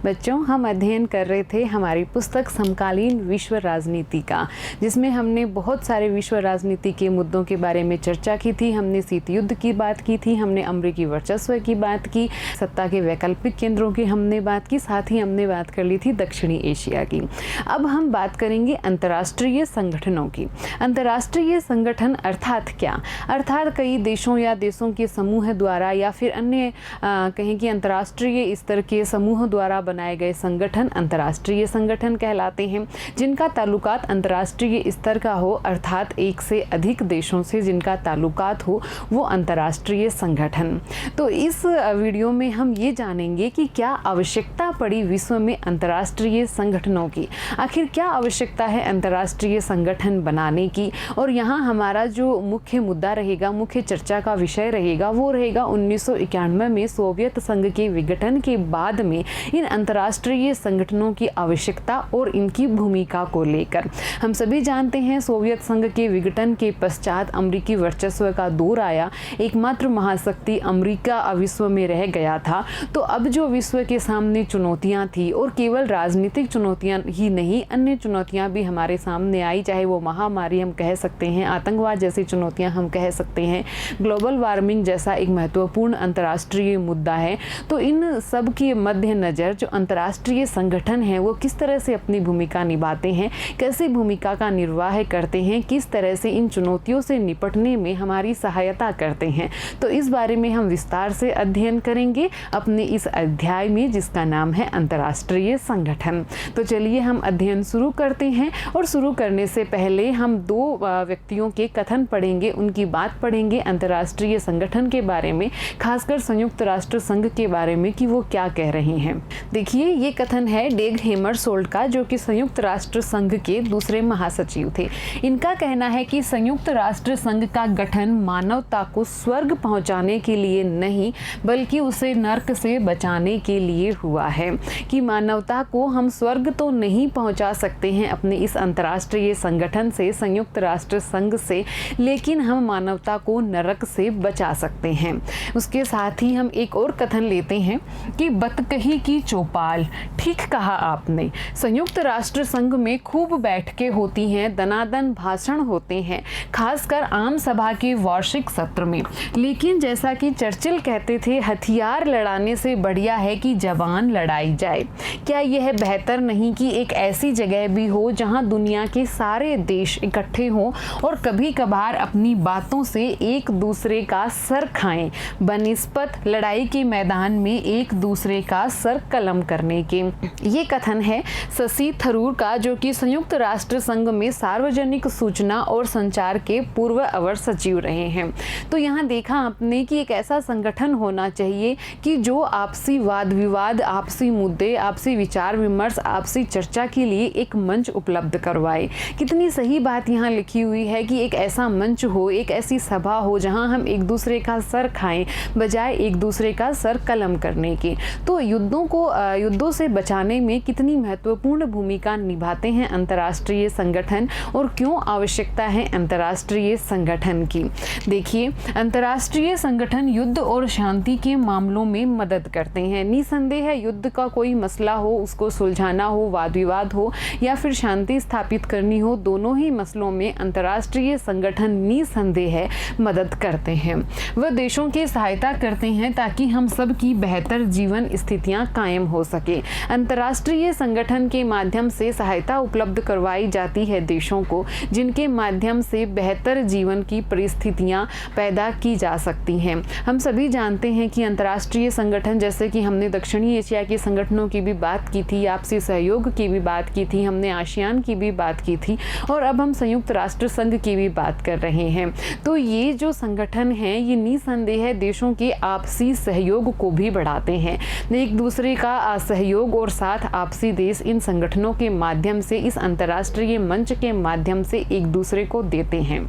बच्चों, हम अध्ययन कर रहे थे हमारी पुस्तक समकालीन विश्व राजनीति का, जिसमें हमने बहुत सारे विश्व राजनीति के मुद्दों के बारे में चर्चा की थी। हमने शीत युद्ध की बात की थी, हमने अमेरिकी वर्चस्व की बात की, सत्ता के वैकल्पिक केंद्रों की हमने बात की, साथ ही हमने बात कर ली थी दक्षिणी एशिया की। अब हम बात करेंगे अंतर्राष्ट्रीय संगठनों की। अंतर्राष्ट्रीय संगठन अर्थात क्या? अर्थात कई देशों या देशों के समूह द्वारा या फिर अन्य कहें कि अंतर्राष्ट्रीय स्तर के समूह द्वारा बनाए गए संगठन अंतर्राष्ट्रीय संगठन कहलाते हैं, जिनका ताल्लुकात अंतर्राष्ट्रीय स्तर का हो, अर्थात एक से अधिक देशों से जिनका ताल्लुकात हो, वो अंतर्राष्ट्रीय संगठन। तो इस वीडियो में हम ये जानेंगे कि क्या आवश्यकता पड़ी विश्व में अंतर्राष्ट्रीय संगठनों की। आखिर क्या आवश्यकता है अंतर्राष्ट्रीय संगठन बनाने की, और यहाँ हमारा जो मुख्य मुद्दा रहेगा, मुख्य चर्चा का विषय रहेगा, वो रहेगा 1991 में सोवियत संघ के विघटन के बाद में इन अंतर्राष्ट्रीय संगठनों की आवश्यकता और इनकी भूमिका को लेकर। हम सभी जानते हैं सोवियत संघ के विघटन के पश्चात अमेरिकी वर्चस्व का दौर आया, एकमात्र महाशक्ति अमेरिका विश्व में रह गया था। तो अब जो विश्व के सामने चुनौतियां थी, और केवल राजनीतिक चुनौतियां ही नहीं, अन्य चुनौतियां भी हमारे सामने आई, चाहे वो महामारी हम कह सकते हैं, आतंकवाद जैसी चुनौतियां हम कह सकते हैं, ग्लोबल वार्मिंग जैसा एक महत्वपूर्ण अंतर्राष्ट्रीय मुद्दा है। तो इन सब के मद्देनजर जो अंतर्राष्ट्रीय संगठन हैं वो किस तरह से अपनी भूमिका निभाते हैं, कैसे भूमिका का निर्वाह करते हैं, किस तरह से इन चुनौतियों से निपटने में हमारी सहायता करते हैं, तो इस बारे में हम विस्तार से अध्ययन करेंगे अपने इस अध्याय में, जिसका नाम है अंतर्राष्ट्रीय संगठन। तो चलिए हम अध्ययन शुरू करते हैं, और शुरू करने से पहले हम दो व्यक्तियों के कथन पढ़ेंगे, उनकी बात पढ़ेंगे अंतर्राष्ट्रीय संगठन के बारे में, खासकर संयुक्त राष्ट्र संघ के बारे में कि वो क्या कह रहे हैं। देखिए, ये कथन है डेग हेमरशोल्ड का, जो कि संयुक्त राष्ट्र संघ के दूसरे महासचिव थे। इनका कहना है कि संयुक्त राष्ट्र संघ का गठन मानवता को स्वर्ग पहुंचाने के लिए नहीं, बल्कि उसे नर्क से बचाने के लिए हुआ है। कि मानवता को हम स्वर्ग तो नहीं पहुंचा सकते हैं अपने इस अंतर्राष्ट्रीय संगठन से, संयुक्त राष्ट्र संघ से, लेकिन हम मानवता को नरक से बचा सकते हैं। उसके साथ ही हम एक और कथन लेते हैं कि बतकही की चौपाल, ठीक कहा आपने। संयुक्त राष्ट्र संघ में खूब बैठकें होती हैं, दनादन भाषण होते हैं, खासकर आम सभा के वार्षिक सत्र में, लेकिन जैसा कि चर्चिल कहते थे, हथियार लड़ाने से बढ़िया है कि जवान लड़ाई जाए। क्या यह बेहतर नहीं कि एक ऐसी जगह भी हो जहां दुनिया के सारे देश इकट्ठे हों और कभी कभार अपनी बातों से एक दूसरे का सर खाएं, बनिस्बत लड़ाई के मैदान में एक दूसरे का सर कलम करने के। ये कथन है शशि थरूर का, जो कि संयुक्त राष्ट्र संघ में सार्वजनिक सूचना और संचार के पूर्व अवर सचिव रहे हैं। तो यहाँ देखा आपने कि एक ऐसा संगठन होना चाहिए कि जो आपसी वाद विवाद, आपसी मुद्दे, आपसी विचार विमर्श, आपसी चर्चा के लिए एक मंच उपलब्ध करवाए। कितनी सही बात यहाँ लिखी हुई है कि एक ऐसा मंच हो, एक ऐसी सभा हो जहाँ हम एक दूसरे का सर खाएं, बजाय एक दूसरे का सर कलम करने के। तो युद्धों से बचाने में कितनी महत्वपूर्ण भूमिका निभाते हैं अंतर्राष्ट्रीय संगठन, और क्यों आवश्यकता है अंतर्राष्ट्रीय संगठन की। देखिए, अंतर्राष्ट्रीय संगठन युद्ध और शांति के मामलों में मदद करते हैं। निसंदेह युद्ध का कोई मसला हो, उसको सुलझाना हो, वाद विवाद हो, या फिर शांति स्थापित करनी हो, दोनों ही मसलों में अंतर्राष्ट्रीय संगठन निसंदेह मदद करते हैं। वह देशों की सहायता करते हैं ताकि हम सब की बेहतर जीवन स्थितियां कायम हो सके। अंतर्राष्ट्रीय संगठन के माध्यम से सहायता उपलब्ध करवाई जाती है देशों को, जिनके माध्यम से बेहतर जीवन की परिस्थितियां पैदा की जा सकती हैं। हम सभी जानते हैं कि अंतर्राष्ट्रीय संगठन, जैसे कि हमने दक्षिणी एशिया के संगठनों की भी बात की थी, आपसी सहयोग की भी बात की थी, हमने आसियान की भी बात की थी, और अब हम संयुक्त राष्ट्र संघ की भी बात कर रहे हैं। तो ये जो संगठन है, ये निसंदेह देशों के आपसी सहयोग को भी बढ़ाते हैं। एक दूसरे का सहयोग और साथ आपसी देश इन संगठनों के माध्यम से, इस अंतर्राष्ट्रीय मंच के माध्यम से एक दूसरे को देते हैं।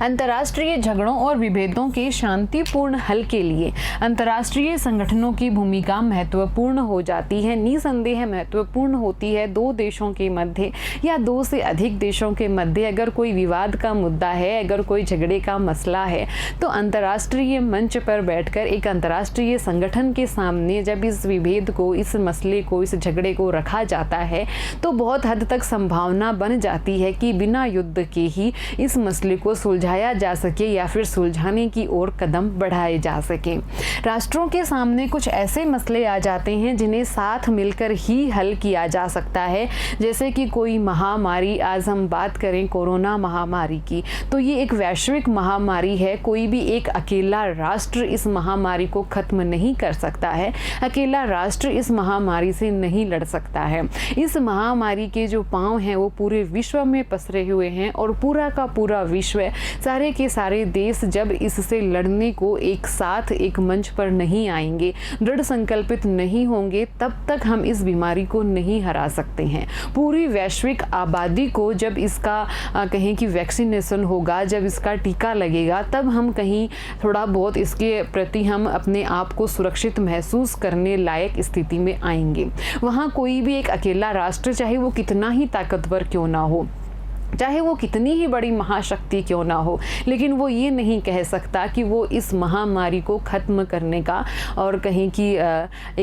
अंतर्राष्ट्रीय झगड़ों और विभेदों के शांतिपूर्ण हल के लिए अंतर्राष्ट्रीय संगठनों की भूमिका महत्वपूर्ण हो जाती है, निसंदेह महत्वपूर्ण होती है। दो देशों के मध्य या दो से अधिक देशों के मध्य अगर कोई विवाद का मुद्दा है, अगर कोई झगड़े का मसला है, तो अंतर्राष्ट्रीय मंच पर बैठकर एक अंतर्राष्ट्रीय संगठन के सामने जब इस विभेद को, इस मसले को, इस झगड़े को रखा जाता है तो बहुत हद तक संभावना बन जाती है कि बिना युद्ध के ही इस मसले को सुलझाया जा सके या फिर सुलझाने की ओर कदम बढ़ाए जा सके। राष्ट्रों के सामने कुछ ऐसे मसले आ जाते हैं जिन्हें साथ मिलकर ही हल किया जा सकता है, जैसे कि कोई महामारी। आज हम बात करें कोरोना महामारी की, तो ये एक वैश्विक महामारी है। कोई भी एक अकेला राष्ट्र इस महामारी को खत्म नहीं कर सकता है, अकेला राष्ट्र इस महामारी से नहीं लड़ सकता है। इस महामारी के जो पांव हैं वो पूरे विश्व में पसरे हुए हैं और पूरा का पूरा विश्व, सारे के सारे देश जब इससे लड़ने को एक साथ एक मंच पर नहीं आएंगे, दृढ़ संकल्पित नहीं होंगे, तब तक हम इस बीमारी को नहीं हरा सकते हैं। पूरी वैश्विक आबादी को जब इसका कहें कि वैक्सीनेशन होगा, जब इसका टीका लगेगा, तब हम कहीं थोड़ा बहुत इसके प्रति हम अपने आप को सुरक्षित महसूस करने लायक स्थिति में आएंगे। वहाँ कोई भी एक अकेला राष्ट्र, चाहे वो कितना ही ताकतवर क्यों ना हो, चाहे वो कितनी ही बड़ी महाशक्ति क्यों ना हो, लेकिन वो ये नहीं कह सकता कि वो इस महामारी को ख़त्म करने का और कहीं की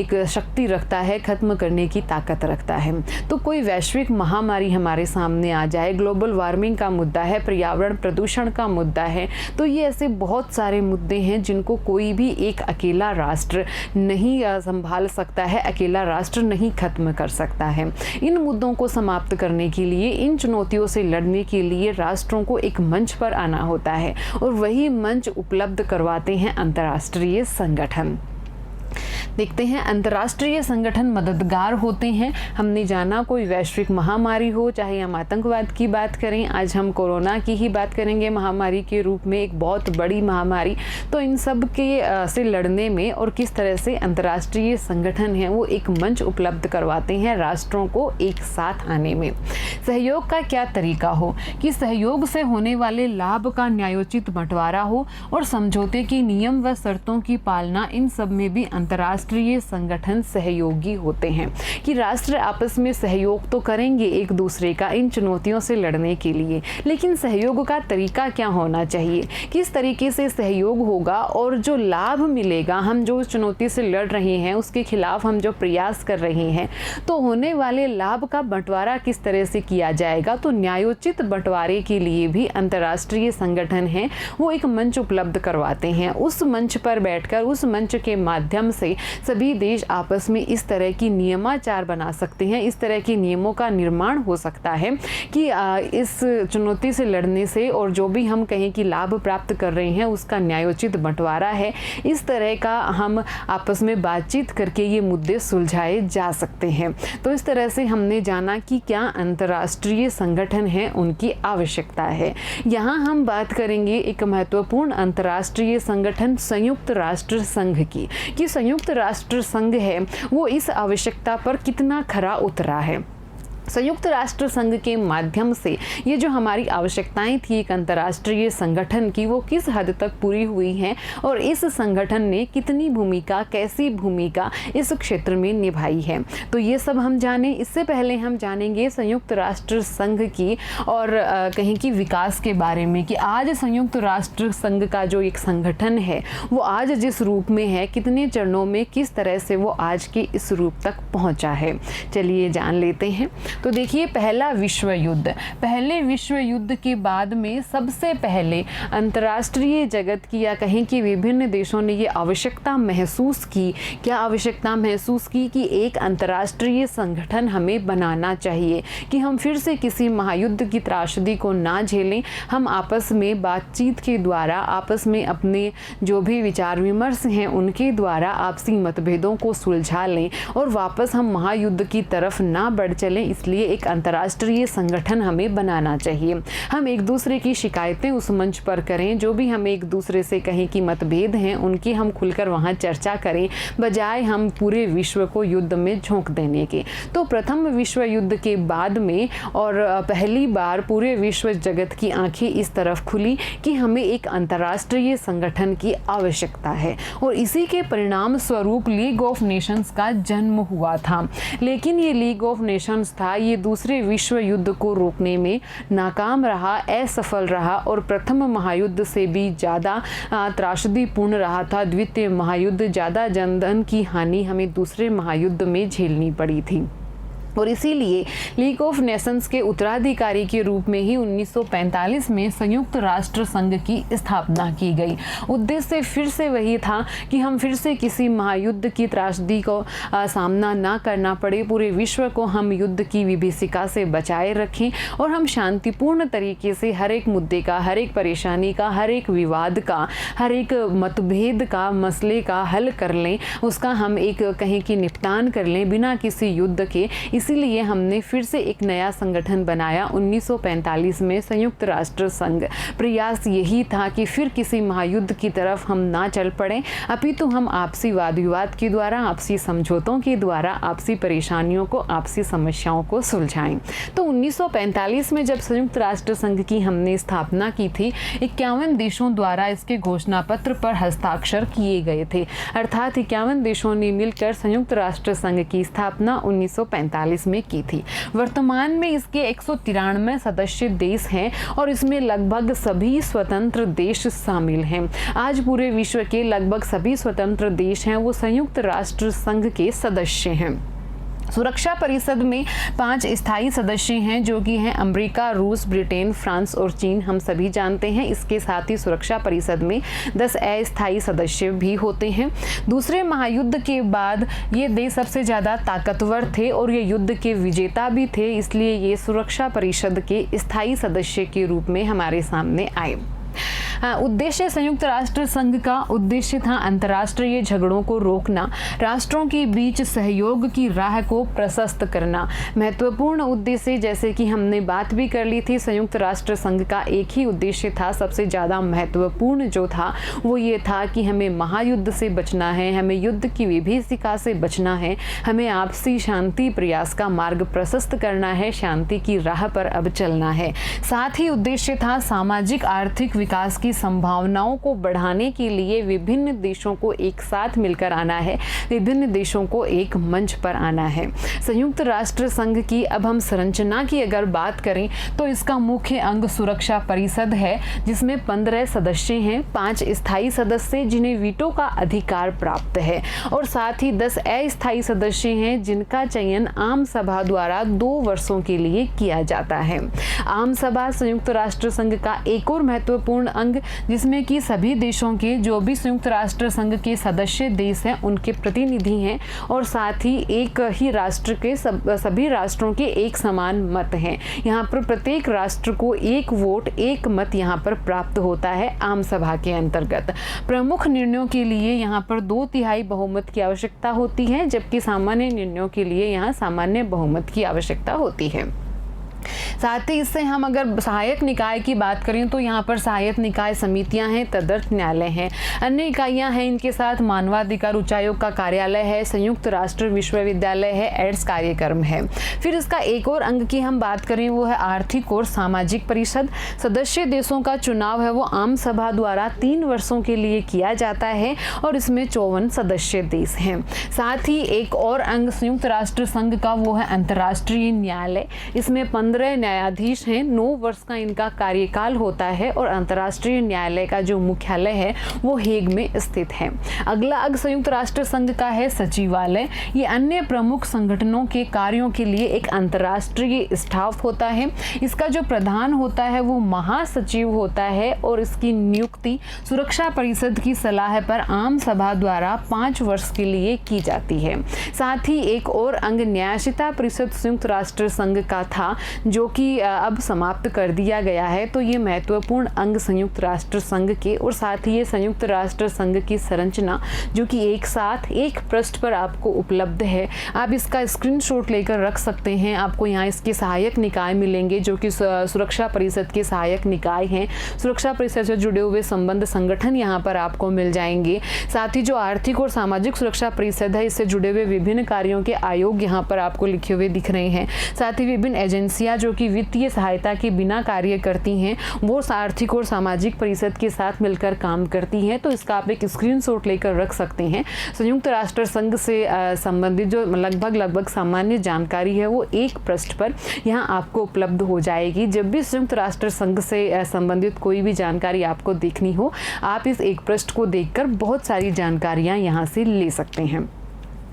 एक शक्ति रखता है, ख़त्म करने की ताकत रखता है। तो कोई वैश्विक महामारी हमारे सामने आ जाए, ग्लोबल वार्मिंग का मुद्दा है, पर्यावरण प्रदूषण का मुद्दा है, तो ये ऐसे बहुत सारे मुद्दे हैं जिनको कोई भी एक अकेला राष्ट्र नहीं संभाल सकता है, अकेला राष्ट्र नहीं ख़त्म कर सकता है। इन मुद्दों को समाप्त करने के लिए, इन चुनौतियों से लड़ने के लिए राष्ट्रों को एक मंच पर आना होता है और वही मंच उपलब्ध करवाते हैं अंतर्राष्ट्रीय संगठन। देखते हैं अंतर्राष्ट्रीय संगठन मददगार होते हैं। हमने जाना कोई वैश्विक महामारी हो, चाहे हम आतंकवाद की बात करें, आज हम कोरोना की ही बात करेंगे महामारी के रूप में, एक बहुत बड़ी महामारी। तो इन सब के से लड़ने में और किस तरह से अंतर्राष्ट्रीय संगठन है वो एक मंच उपलब्ध करवाते हैं राष्ट्रों को एक साथ आने में। सहयोग का क्या तरीका हो कि सहयोग से होने वाले लाभ का न्यायोचित बंटवारा हो और समझौते के नियम व शर्तों की पालना, इन सब में भी अंतर्राष्ट्रीय संगठन सहयोगी होते हैं कि राष्ट्र आपस में सहयोग तो करेंगे एक दूसरे का इन चुनौतियों से लड़ने के लिए, लेकिन सहयोग का तरीका क्या होना चाहिए, किस तरीके से सहयोग होगा और जो लाभ मिलेगा, हम जो चुनौती से लड़ रहे हैं उसके खिलाफ हम जो प्रयास कर रहे हैं, तो होने वाले लाभ का बंटवारा किस तरह से किया जाएगा। तो न्यायोचित बंटवारे के लिए भी अंतर्राष्ट्रीय संगठन है वो एक मंच उपलब्ध करवाते हैं। उस मंच पर बैठकर, उस मंच के माध्यम से सभी देश आपस में इस तरह की नियमाचार बना सकते हैं, इस तरह के नियमों का निर्माण हो सकता है कि इस चुनौती से लड़ने से और जो भी हम कहें कि लाभ प्राप्त कर रहे हैं उसका न्यायोचित बंटवारा है, इस तरह का हम आपस में बातचीत करके ये मुद्दे सुलझाए जा सकते हैं। तो इस तरह से हमने जाना कि क्या अंतर्राष्ट्रीय संगठन है उनकी आवश्यकता है। यहाँ हम बात करेंगे एक महत्वपूर्ण अंतर्राष्ट्रीय संगठन संयुक्त राष्ट्र संघ की, कि संयुक्त राष्ट्र संघ है वो इस आवश्यकता पर कितना खरा उतरा है। संयुक्त राष्ट्र संघ के माध्यम से ये जो हमारी आवश्यकताएं थी एक अंतर्राष्ट्रीय संगठन की, वो किस हद तक पूरी हुई हैं और इस संगठन ने कितनी भूमिका, कैसी भूमिका इस क्षेत्र में निभाई है। तो ये सब हम जाने, इससे पहले हम जानेंगे संयुक्त राष्ट्र संघ की और कहीं की विकास के बारे में कि आज संयुक्त राष्ट्र संघ का जो एक संगठन है वो आज जिस रूप में है, कितने चरणों में, किस तरह से वो आज के इस रूप तक पहुंचा है। चलिए जान लेते हैं। तो देखिए, पहला विश्व युद्ध, पहले विश्व युद्ध के बाद में सबसे पहले अंतर्राष्ट्रीय जगत की या कहें कि विभिन्न देशों ने ये आवश्यकता महसूस की, क्या आवश्यकता महसूस की कि एक अंतर्राष्ट्रीय संगठन हमें बनाना चाहिए कि हम फिर से किसी महायुद्ध की त्रासदी को ना झेलें, हम आपस में बातचीत के द्वारा, आपस में अपने जो भी विचार विमर्श हैं उनके द्वारा आपसी मतभेदों को सुलझा लें और वापस हम महायुद्ध की तरफ ना बढ़ चलें। इसलिए इसलिए एक अंतर्राष्ट्रीय संगठन हमें बनाना चाहिए। हम एक दूसरे की शिकायतें उस मंच पर करें, जो भी हमें एक दूसरे से कहीं की मतभेद हैं उनकी हम खुलकर वहाँ चर्चा करें, बजाय हम पूरे विश्व को युद्ध में झोंक देने के। तो प्रथम विश्व युद्ध के बाद में और पहली बार पूरे विश्व जगत की आंखें इस तरफ खुली कि हमें एक अंतर्राष्ट्रीय संगठन की आवश्यकता है, और इसी के परिणाम स्वरूप लीग ऑफ नेशंस का जन्म हुआ था। लेकिन ये लीग ऑफ नेशंस था, ये दूसरे विश्व युद्ध को रोकने में नाकाम रहा, असफल रहा, और प्रथम महायुद्ध से भी ज़्यादा त्रासदीपूर्ण रहा था। द्वितीय महायुद्ध, ज़्यादा जनधन की हानि हमें दूसरे महायुद्ध में झेलनी पड़ी थी, और इसीलिए लीग ऑफ नेशंस के उत्तराधिकारी के रूप में ही 1945 में संयुक्त राष्ट्र संघ की स्थापना की गई। उद्देश्य फिर से वही था कि हम फिर से किसी महायुद्ध की त्रासदी को सामना ना करना पड़े, पूरे विश्व को हम युद्ध की विभीषिका से बचाए रखें, और हम शांतिपूर्ण तरीके से हर एक मुद्दे का, हर एक परेशानी का, हर एक विवाद का, हर एक मतभेद का, मसले का हल कर लें, उसका हम एक कहीं की निपटान कर लें बिना किसी युद्ध के। इसीलिए हमने फिर से एक नया संगठन बनाया 1945 में, संयुक्त राष्ट्र संघ। प्रयास यही था कि फिर किसी महायुद्ध की तरफ हम ना चल पड़े, अपितु हम आपसी वाद विवाद के द्वारा, आपसी समझौतों के द्वारा आपसी परेशानियों को, आपसी समस्याओं को सुलझाएं। तो 1945 में जब संयुक्त राष्ट्र संघ की हमने स्थापना की थी, 51 देशों द्वारा इसके घोषणा पत्र पर हस्ताक्षर किए गए थे, अर्थात 51 देशों ने मिलकर संयुक्त राष्ट्र संघ की स्थापना 1945 में की थी। वर्तमान में इसके 193 सदस्य देश हैं, और इसमें लगभग सभी स्वतंत्र देश शामिल हैं। आज पूरे विश्व के लगभग सभी स्वतंत्र देश हैं वो संयुक्त राष्ट्र संघ के सदस्य हैं। सुरक्षा परिषद में 5 स्थायी सदस्य हैं, जो कि हैं अमेरिका, रूस, ब्रिटेन, फ्रांस और चीन, हम सभी जानते हैं। इसके साथ ही सुरक्षा परिषद में 10 अस्थायी सदस्य भी होते हैं। दूसरे महायुद्ध के बाद ये देश सबसे ज़्यादा ताकतवर थे और ये युद्ध के विजेता भी थे, इसलिए ये सुरक्षा परिषद के स्थायी सदस्य के रूप में हमारे सामने आए। उद्देश्य संयुक्त राष्ट्र संघ का उद्देश्य था अंतर्राष्ट्रीय झगड़ों को रोकना, राष्ट्रों के बीच सहयोग की राह को प्रशस्त करना। महत्वपूर्ण उद्देश्य, जैसे कि हमने बात भी कर ली थी, संयुक्त राष्ट्र संघ का एक ही उद्देश्य था, सबसे ज़्यादा महत्वपूर्ण जो था वो ये था कि हमें महायुद्ध से बचना है, हमें युद्ध की विभीषिका से बचना है, हमें आपसी शांति प्रयास का मार्ग प्रशस्त करना है, शांति की राह पर अब चलना है। साथ ही उद्देश्य था सामाजिक आर्थिक विकास की संभावनाओं को बढ़ाने के लिए विभिन्न देशों को एक साथ मिलकर आना है, विभिन्न देशों को एक मंच पर आना है। संयुक्त राष्ट्र संघ की अब हम संरचना की अगर बात करें तो इसका मुख्य अंग सुरक्षा परिषद है, जिसमें 15 सदस्य हैं, 5 स्थायी सदस्य जिन्हें वीटो का अधिकार प्राप्त है, और साथ ही 10 अस्थायी सदस्य हैं जिनका चयन आम सभा द्वारा 2 वर्षों के लिए किया जाता है। आम सभा संयुक्त राष्ट्र संघ का एक और महत्वपूर्ण अंग, जिसमें कि सभी देशों के जो भी संयुक्त राष्ट्र संघ के सदस्य देश हैं उनके प्रतिनिधि हैं, और साथ ही एक ही राष्ट्र के सभी राष्ट्रों के एक समान मत हैं। यहाँ पर प्रत्येक राष्ट्र को एक वोट, एक मत यहाँ पर प्राप्त होता है आम सभा के अंतर्गत। प्रमुख निर्णयों के लिए यहाँ पर 2/3 बहुमत की आवश्यकता होती है, जबकि सामान्य निर्णयों के लिए यहाँ सामान्य बहुमत की आवश्यकता होती है। साथ ही इससे हम अगर सहायक निकाय की बात करें तो यहाँ पर सहायक निकाय समितियां हैं, तदर्थ न्यायालय हैं, अन्य इकाइयां हैं, इनके साथ मानवाधिकार उच्चायोग का कार्यालय है, संयुक्त राष्ट्र विश्वविद्यालय है, एड्स कार्यक्रम है। फिर इसका एक और अंग की हम बात करें वो है आर्थिक और सामाजिक परिषद। सदस्य देशों का चुनाव है वो आम सभा द्वारा 3 वर्षों के लिए किया जाता है, और इसमें 54 सदस्य देश हैं। साथ ही एक और अंग संयुक्त राष्ट्र संघ का वो है अंतर्राष्ट्रीय न्यायालय। इसमें 15 न्यायाधीश हैं, 9 वर्ष का इनका कार्यकाल होता है, और अंतर्राष्ट्रीय न्यायालय का जो मुख्यालय है वो हेग में स्थित है। अगला अंग संयुक्त राष्ट्र संघ का है सचिवालय। ये अन्य प्रमुख संगठनों के कार्यों के लिए एक अंतर्राष्ट्रीय स्टाफ होता है। इसका जो प्रधान होता है वो महासचिव होता है, और इसकी नियुक्ति सुरक्षा परिषद की सलाह पर आम सभा द्वारा 5 वर्ष के लिए की जाती है। साथ ही एक और अंग न्यायशीलता परिषद संयुक्त राष्ट्र संघ का था, जो कि अब समाप्त कर दिया गया है। तो ये महत्वपूर्ण अंग संयुक्त राष्ट्र संघ के और साथ ही ये संयुक्त राष्ट्र संघ की संरचना जो कि एक साथ एक पृष्ठ पर आपको उपलब्ध है, आप इसका स्क्रीनशॉट लेकर रख सकते हैं। आपको यहाँ इसके सहायक निकाय मिलेंगे जो कि सुरक्षा परिषद के सहायक निकाय हैं। सुरक्षा परिषद से जुड़े हुए संबंध संगठन यहाँ पर आपको मिल जाएंगे। साथ ही जो आर्थिक और सामाजिक सुरक्षा परिषद है, इससे जुड़े हुए विभिन्न कार्यों के आयोग यहाँ पर आपको लिखे हुए दिख रहे हैं। साथ ही विभिन्न एजेंसियां जो कि वित्तीय सहायता के बिना कार्य करती हैं, वो आर्थिक और सामाजिक परिषद के साथ मिलकर काम करती हैं। तो इसका आप एक स्क्रीनशॉट लेकर रख सकते हैं। संयुक्त राष्ट्र संघ से संबंधित जो लगभग सामान्य जानकारी है वो एक पृष्ठ पर यहाँ आपको उपलब्ध हो जाएगी। जब भी संयुक्त राष्ट्र संघ से संबंधित कोई भी जानकारी आपको देखनी हो, आप इस एक पृष्ठ को देखकर बहुत सारी जानकारियाँ यहाँ से ले सकते हैं।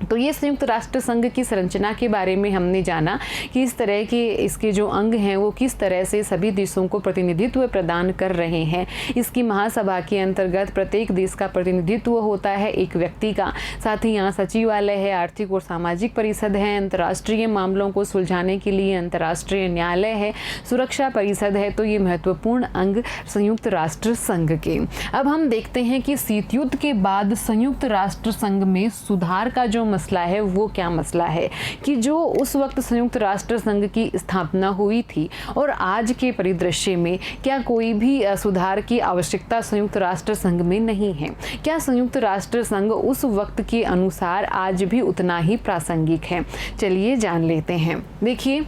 तो ये संयुक्त राष्ट्र संघ की संरचना के बारे में हमने जाना कि इस तरह के इसके जो अंग हैं वो किस तरह से सभी देशों को प्रतिनिधित्व प्रदान कर रहे हैं। इसकी महासभा के अंतर्गत प्रत्येक देश का प्रतिनिधित्व होता है एक व्यक्ति का। साथ ही यहाँ सचिवालय है, आर्थिक और सामाजिक परिषद है, अंतर्राष्ट्रीय मामलों को सुलझाने के लिए अंतर्राष्ट्रीय न्यायालय है, सुरक्षा परिषद है। तो ये महत्वपूर्ण अंग संयुक्त राष्ट्र संघ के। अब हम देखते हैं कि शीत युद्ध के बाद संयुक्त राष्ट्र संघ में सुधार का जो मसला है वो क्या मसला है, कि जो उस वक्त संयुक्त राष्ट्र संघ की स्थापना हुई थी और आज के परिदृश्य में क्या कोई भी सुधार की आवश्यकता संयुक्त राष्ट्र संघ में नहीं है? क्या संयुक्त राष्ट्र संघ उस वक्त के अनुसार आज भी उतना ही प्रासंगिक है? चलिए जान लेते हैं। देखिए,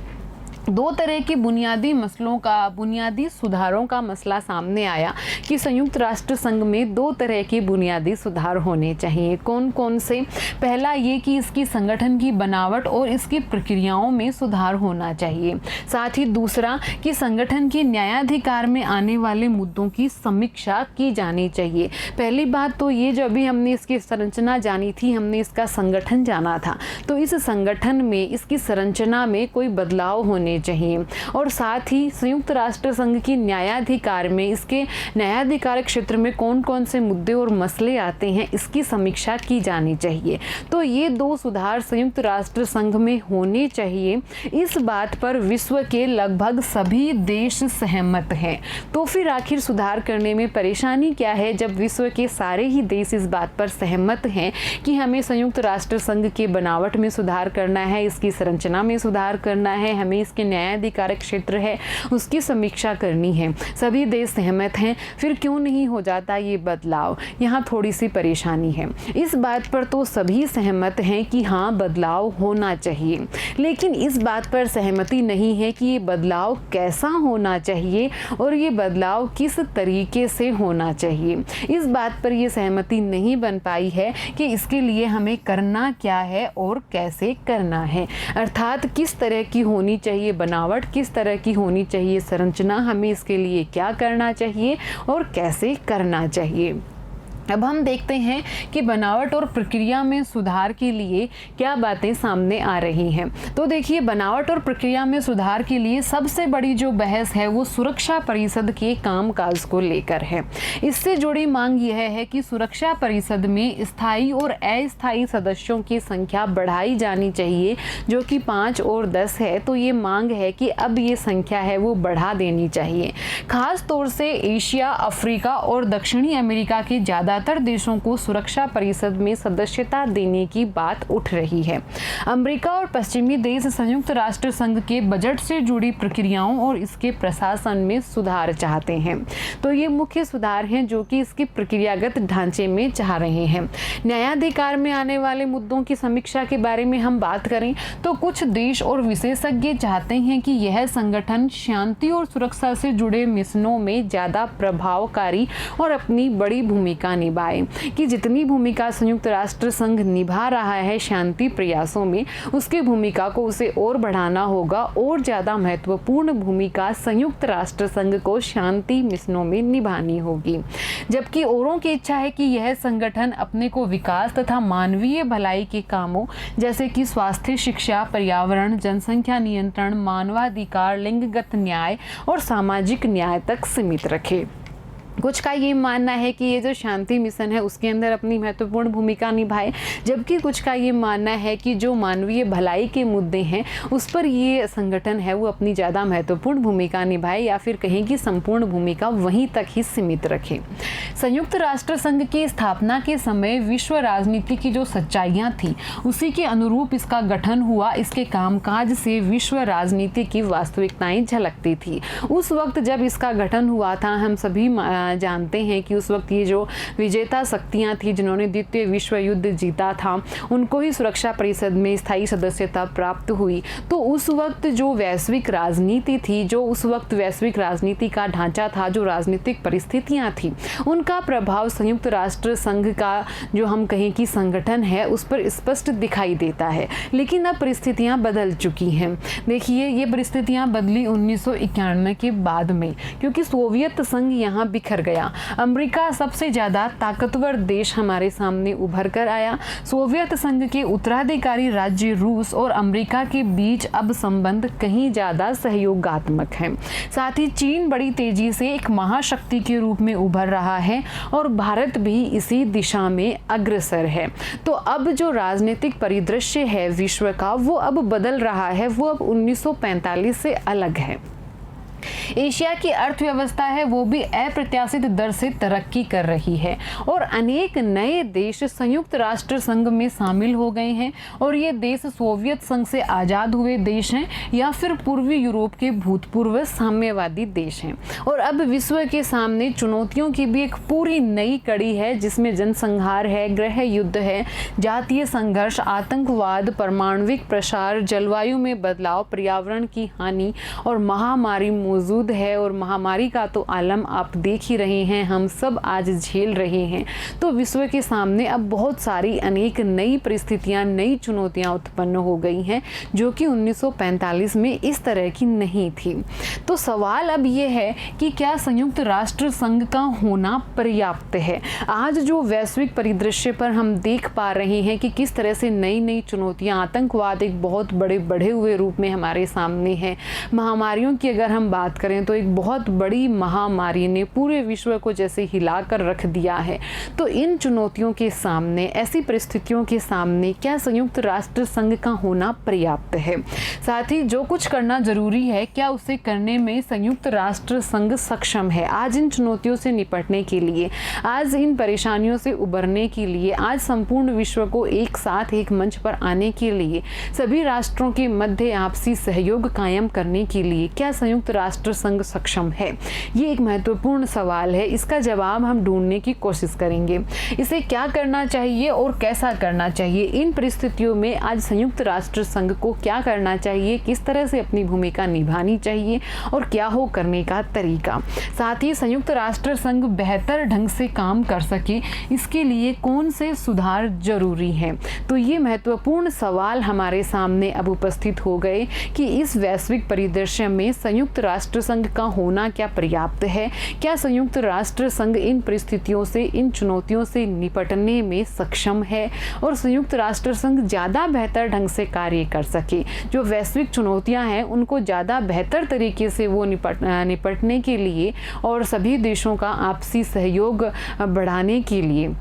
दो तरह के बुनियादी मसलों का, बुनियादी सुधारों का मसला सामने आया कि संयुक्त राष्ट्र संघ में दो तरह के बुनियादी सुधार होने चाहिए। कौन कौन से? पहला ये कि इसकी संगठन की बनावट और इसकी प्रक्रियाओं में सुधार होना चाहिए। साथ ही दूसरा कि संगठन के न्यायाधिकार में आने वाले मुद्दों की समीक्षा की जानी चाहिए। पहली बात तो ये, जो अभी हमने इसकी संरचना जानी थी, हमने इसका संगठन जाना था, तो इस संगठन में, इसकी संरचना में कोई बदलाव होने चाहिए। और साथ ही संयुक्त राष्ट्र संघ की न्यायाधिकार में, इसके न्यायाधिकार क्षेत्र में कौन कौन से मुद्दे और मसले आते हैं, इसकी समीक्षा की जानी चाहिए। तो ये दो सुधार संयुक्त राष्ट्र संघ में होने चाहिए। इस बात पर विश्व के लगभग सभी देश सहमत हैं। तो फिर आखिर सुधार करने में परेशानी क्या है, जब विश्व के सारे ही देश इस बात पर सहमत हैं कि हमें संयुक्त राष्ट्र संघ के बनावट में सुधार करना है, इसकी संरचना में सुधार करना है, हमें इसके न्यायाधिकार क्षेत्र है उसकी समीक्षा करनी है, सभी देश सहमत हैं, फिर क्यों नहीं हो जाता ये बदलाव? यहाँ थोड़ी सी परेशानी है। इस बात पर तो सभी सहमत हैं कि हाँ बदलाव होना चाहिए, लेकिन इस बात पर सहमति नहीं है कि ये बदलाव कैसा होना चाहिए और ये बदलाव किस तरीके से होना चाहिए। इस बात पर ये सहमति नहीं बन पाई है कि इसके लिए हमें करना क्या है और कैसे करना है, अर्थात किस तरह की होनी चाहिए बनावट, किस तरह की होनी चाहिए संरचना, हमें इसके लिए क्या करना चाहिए और कैसे करना चाहिए। अब हम देखते हैं कि बनावट और प्रक्रिया में सुधार के लिए क्या बातें सामने आ रही हैं। तो देखिए, बनावट और प्रक्रिया में सुधार के लिए सबसे बड़ी जो बहस है वो सुरक्षा परिषद के कामकाज को लेकर है। इससे जुड़ी मांग यह है कि सुरक्षा परिषद में स्थायी और अस्थायी सदस्यों की संख्या बढ़ाई जानी चाहिए, जो कि 5 और 10 है। तो ये मांग है कि अब ये संख्या है वो बढ़ा देनी चाहिए। खास तौर से एशिया, अफ्रीका और दक्षिणी अमेरिका के ज़्यादा देशों को सुरक्षा परिषद में सदस्यता देने की बात उठ रही है। अमेरिका और पश्चिमी देश संयुक्त राष्ट्र संघ के बजट से जुड़ी प्रक्रियाओं और इसके प्रशासन में सुधार चाहते हैं। तो ये मुख्य सुधार हैं जो कि इसके प्रक्रियागत ढांचे में चाह रहे हैं। न्यायाधिकार में आने वाले मुद्दों की समीक्षा के बारे में हम बात करें तो कुछ देश और विशेषज्ञ चाहते हैं कि यह संगठन शांति और सुरक्षा से जुड़े मिशनों में ज्यादा प्रभावकारी और अपनी बड़ी भूमिका निभाए, कि जितनी भूमिका संयुक्त राष्ट्र संघ निभा रहा है शांति प्रयासों में, उसकी भूमिका को उसे और बढ़ाना होगा और ज़्यादा महत्वपूर्ण भूमिका संयुक्त राष्ट्र संघ को शांति मिशनों में निभानी होगी। जबकि औरों की इच्छा है कि यह संगठन अपने को विकास तथा मानवीय भलाई के कामों जैसे कि स्वास्थ्य, शिक्षा, पर्यावरण, जनसंख्या नियंत्रण, मानवाधिकार, लिंगगत न्याय और सामाजिक न्याय तक सीमित रखे। कुछ का ये मानना है कि ये जो शांति मिशन है उसके अंदर अपनी महत्वपूर्ण भूमिका निभाए, जबकि कुछ का ये मानना है कि जो मानवीय भलाई के मुद्दे हैं उस पर ये संगठन है वो अपनी ज़्यादा महत्वपूर्ण भूमिका निभाए, या फिर कहें कि संपूर्ण भूमिका वहीं तक ही सीमित रखे। संयुक्त राष्ट्र संघ की स्थापना के समय विश्व राजनीति की जो सच्चाइयाँ थी उसी के अनुरूप इसका गठन हुआ। इसके कामकाज से विश्व राजनीति की वास्तविकताएं झलकती थी। उस वक्त जब इसका गठन हुआ था, हम सभी जानते हैं कि उस वक्त ये जो विजेता शक्तियां थी जिन्होंने द्वितीय विश्व युद्ध जीता था उनको ही सुरक्षा परिषद में स्थायी सदस्यता प्राप्त हुई। तो उस वक्त जो वैश्विक राजनीति थी, जो उस वक्त वैश्विक राजनीति का ढांचा था, जो राजनीतिक परिस्थितियां थी, उनका प्रभाव संयुक्त राष्ट्र संघ का जो हम कहें कि संगठन है उस पर स्पष्ट दिखाई देता है। लेकिन अब परिस्थितियां बदल चुकी हैं। देखिए, ये परिस्थितियां बदली 1991 के बाद में, क्योंकि सोवियत संघ यहाँ बिखर गया। अमेरिका सबसे ज़्यादा ताकतवर देश हमारे सामने उभर कर आया। सोवियत संघ के उत्तराधिकारी राज्य रूस और अमेरिका के बीच अब संबंध कहीं ज़्यादा सहयोगात्मक हैं। साथ ही चीन बड़ी तेजी से एक महाशक्ति के रूप में उभर रहा है और भारत भी इसी दिशा में अग्रसर है। तो अब जो राजनीतिक परिदृश्य है विश्व का वो अब बदल रहा है, वो अब 1945 से अलग है। एशिया की अर्थव्यवस्था है वो भी अप्रत्याशित दर से तरक्की कर रही है और अनेक नए देश संयुक्त राष्ट्र संघ में शामिल हो गए हैं। और ये देश सोवियत संघ से आज़ाद हुए देश हैं या फिर पूर्वी यूरोप के भूतपूर्व साम्यवादी देश हैं। और अब विश्व के सामने चुनौतियों की भी एक पूरी नई कड़ी है, जिसमें जनसंहार है, गृह युद्ध है, जातीय संघर्ष, आतंकवाद, परमाणुविक प्रसार, जलवायु में बदलाव, पर्यावरण की हानि और महामारी मौजूद है। और महामारी का तो आलम आप देख ही रहे हैं, हम सब आज झेल रहे हैं। तो विश्व के सामने अब बहुत सारी अनेक नई परिस्थितियां, नई चुनौतियां उत्पन्न हो गई हैं जो कि 1945 में इस तरह की नहीं थी। तो सवाल अब ये है कि क्या संयुक्त राष्ट्र संघ का होना पर्याप्त है? आज जो वैश्विक परिदृश्य पर हम देख पा रहे हैं कि किस तरह से नई नई चुनौतियां, आतंकवाद एक बहुत बड़े बढ़े हुए रूप में हमारे सामने है। महामारियों की अगर हम बात करें तो एक बहुत बड़ी महामारी ने पूरे विश्व को जैसे हिलाकर रख दिया है। तो इन चुनौतियों के सामने, ऐसी परिस्थितियों के सामने क्या संयुक्त राष्ट्र संघ का होना पर्याप्त है? साथ ही जो कुछ करना जरूरी है, क्या उसे करने में संयुक्त राष्ट्र संघ सक्षम है? आज इन चुनौतियों से निपटने के लिए, आज इन परेशानियों से उबरने के लिए, आज संपूर्ण विश्व को एक साथ एक मंच पर आने के लिए, सभी राष्ट्रों के मध्य आपसी सहयोग कायम करने के लिए क्या संयुक्त राष्ट्र संघ सक्षम है? ये एक महत्वपूर्ण सवाल है। इसका जवाब हम ढूंढने की कोशिश करेंगे। इसे क्या करना चाहिए और कैसा करना चाहिए? इन परिस्थितियों में आज संयुक्त राष्ट्र संघ को क्या करना चाहिए, किस तरह से अपनी भूमिका निभानी चाहिए और क्या हो करने का तरीका। साथ ही संयुक्त राष्ट्र संघ बेहतर ढंग से काम कर सके, इसके लिए कौन से सुधार जरूरी हैं। तो ये महत्वपूर्ण सवाल हमारे सामने अब उपस्थित हो गए कि इस वैश्विक परिदृश्य में संयुक्त राष्ट्र संघ का होना क्या पर्याप्त है? क्या संयुक्त राष्ट्र संघ इन परिस्थितियों से, इन चुनौतियों से निपटने में सक्षम है और संयुक्त राष्ट्र संघ ज़्यादा बेहतर ढंग से कार्य कर सके? जो वैश्विक चुनौतियां हैं उनको ज़्यादा बेहतर तरीके से वो निपटने के लिए और सभी देशों का आपसी सहयोग बढ़ाने के लिए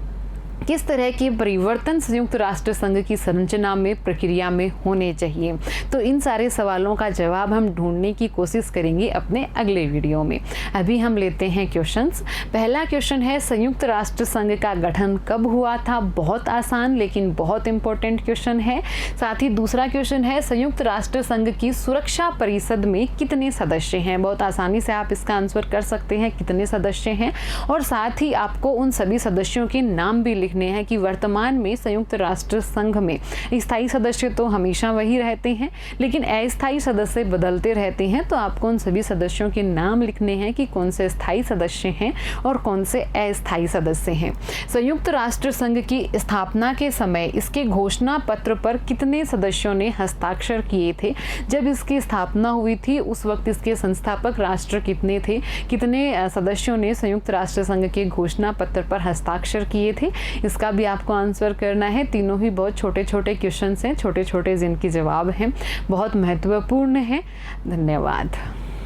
किस तरह के परिवर्तन संयुक्त राष्ट्र संघ की संरचना में, प्रक्रिया में होने चाहिए। तो इन सारे सवालों का जवाब हम ढूंढने की कोशिश करेंगे अपने अगले वीडियो में। अभी हम लेते हैं क्वेश्चंस। पहला क्वेश्चन है, संयुक्त राष्ट्र संघ का गठन कब हुआ था? बहुत आसान लेकिन बहुत इंपॉर्टेंट क्वेश्चन है। साथ ही दूसरा क्वेश्चन है, संयुक्त राष्ट्र संघ की सुरक्षा परिषद में कितने सदस्य हैं? बहुत आसानी से आप इसका आंसर कर सकते हैं, कितने सदस्य हैं। और साथ ही आपको उन सभी सदस्यों के नाम भी लिखने हैं कि वर्तमान में संयुक्त राष्ट्र संघ में स्थायी सदस्य तो हमेशा वही रहते हैं, लेकिन अस्थायी सदस्य बदलते रहते हैं। तो आपको उन सभी सदस्यों के नाम लिखने हैं कि कौन से स्थायी सदस्य हैं और कौन से अस्थायी सदस्य हैं। संयुक्त राष्ट्र संघ की स्थापना के समय इसके घोषणा पत्र पर कितने सदस्यों ने हस्ताक्षर किए थे? जब इसकी स्थापना हुई थी उस वक्त इसके संस्थापक राष्ट्र कितने थे? कितने सदस्यों ने संयुक्त राष्ट्र संघ के घोषणा पत्र पर हस्ताक्षर किए थे? इसका भी आपको आंसर करना है। तीनों ही बहुत छोटे छोटे क्वेश्चंस हैं, छोटे छोटे जिनके जवाब हैं, बहुत महत्वपूर्ण है। धन्यवाद।